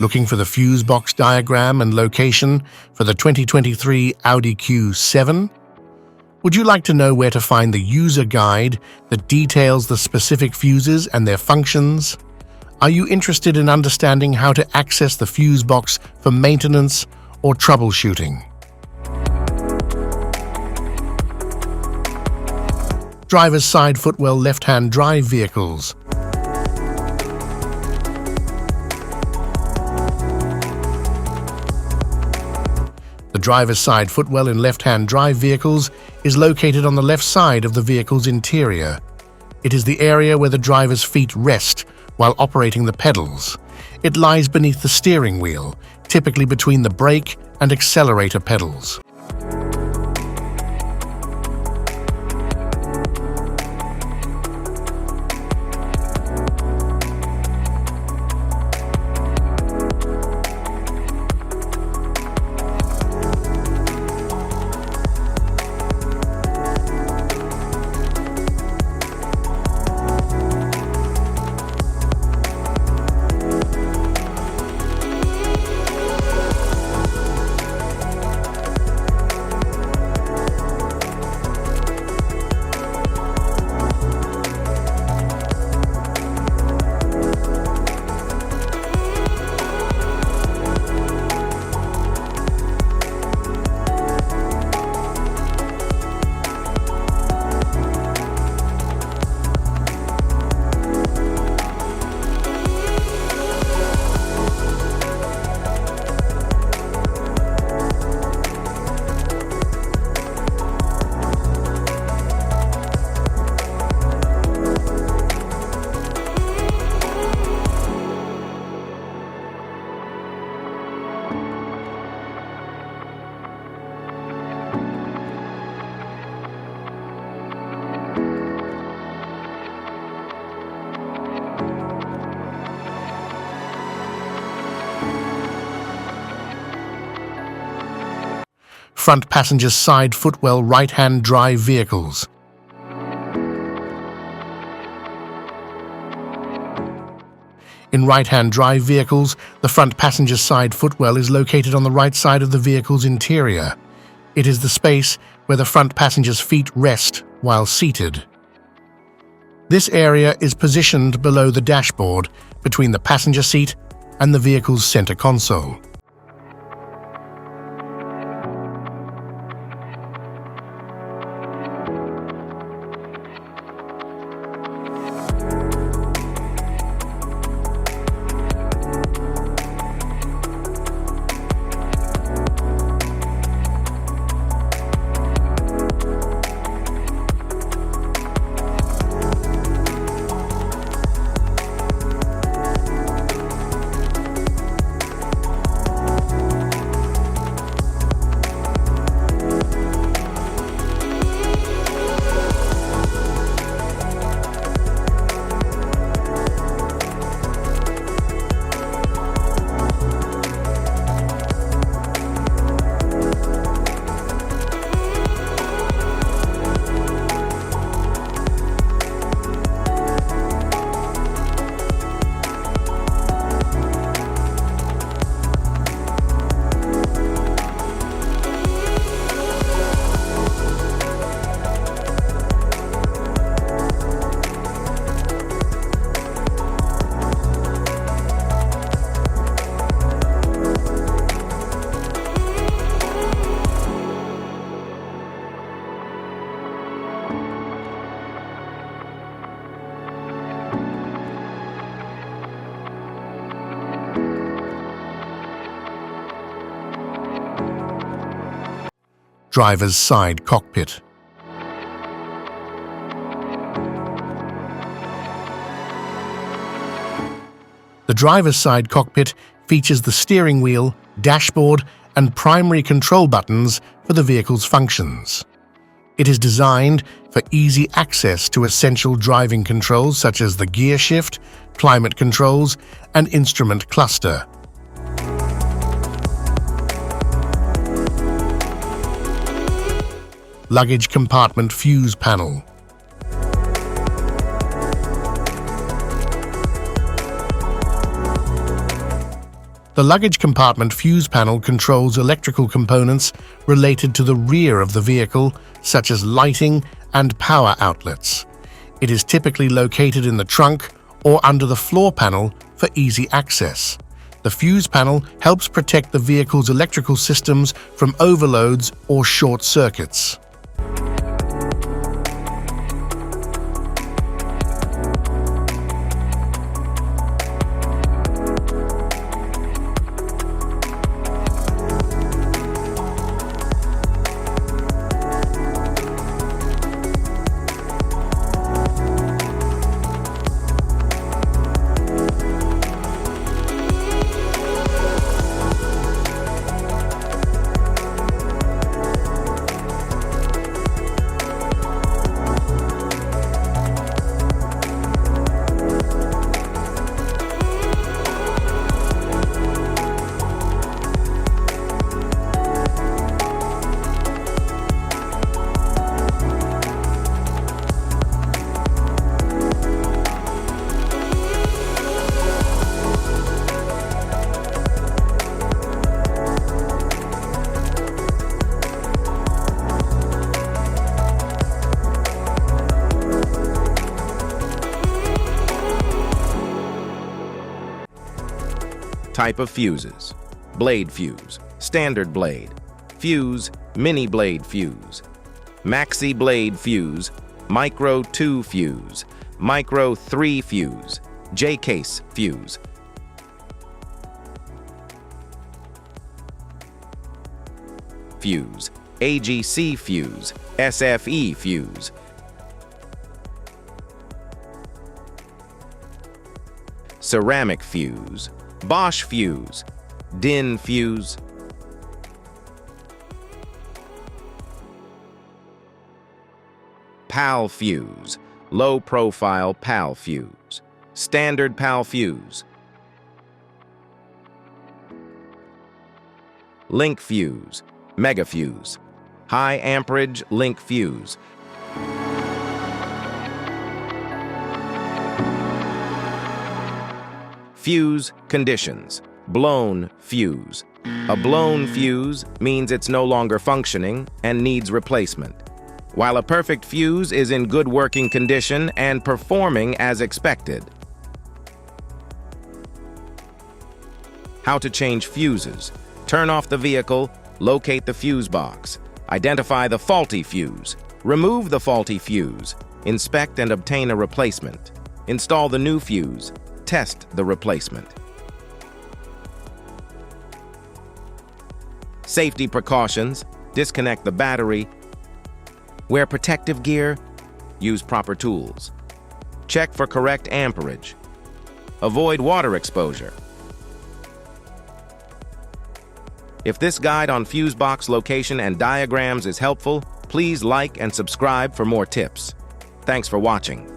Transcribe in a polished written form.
Looking for the fuse box diagram and location for the 2023 Audi Q7? Would you like to know where to find the user guide that details the specific fuses and their functions? Are you interested in understanding how to access the fuse box for maintenance or troubleshooting? Driver's side footwell left-hand drive vehicles. The driver's side footwell in left-hand drive vehicles is located on the left side of the vehicle's interior. It is the area where the driver's feet rest while operating the pedals. It lies beneath the steering wheel, typically between the brake and accelerator pedals. Front passenger side footwell right-hand drive vehicles. In right-hand drive vehicles, the front passenger side footwell is located on the right side of the vehicle's interior. It is the space where the front passenger's feet rest while seated. This area is positioned below the dashboard, between the passenger seat and the vehicle's center console. Driver's side cockpit. The driver's side cockpit features the steering wheel, dashboard, and primary control buttons for the vehicle's functions. It is designed for easy access to essential driving controls such as the gear shift, climate controls, and instrument cluster. Luggage compartment fuse panel. The luggage compartment fuse panel controls electrical components related to the rear of the vehicle, such as lighting and power outlets. It is typically located in the trunk or under the floor panel for easy access. The fuse panel helps protect the vehicle's electrical systems from overloads or short circuits. Type of fuses: blade fuse, standard blade, fuse, mini blade fuse, maxi blade fuse, micro 2 fuse, micro 3 fuse, J-case fuse. Fuse, AGC fuse, SFE fuse. Ceramic fuse, Bosch fuse, DIN fuse. PAL fuse, low profile PAL fuse, standard PAL fuse. Link fuse, mega fuse, high amperage link fuse. Fuse conditions: blown fuse. A blown fuse means it's no longer functioning and needs replacement, while a perfect fuse is in good working condition and performing as expected. How to change fuses: turn off the vehicle, locate the fuse box, identify the faulty fuse, remove the faulty fuse, inspect and obtain a replacement, install the new fuse, test the replacement. Safety precautions: disconnect the battery, wear protective gear, use proper tools, check for correct amperage, avoid water exposure. If this guide on fuse box location and diagrams is helpful, please like and subscribe for more tips. Thanks for watching.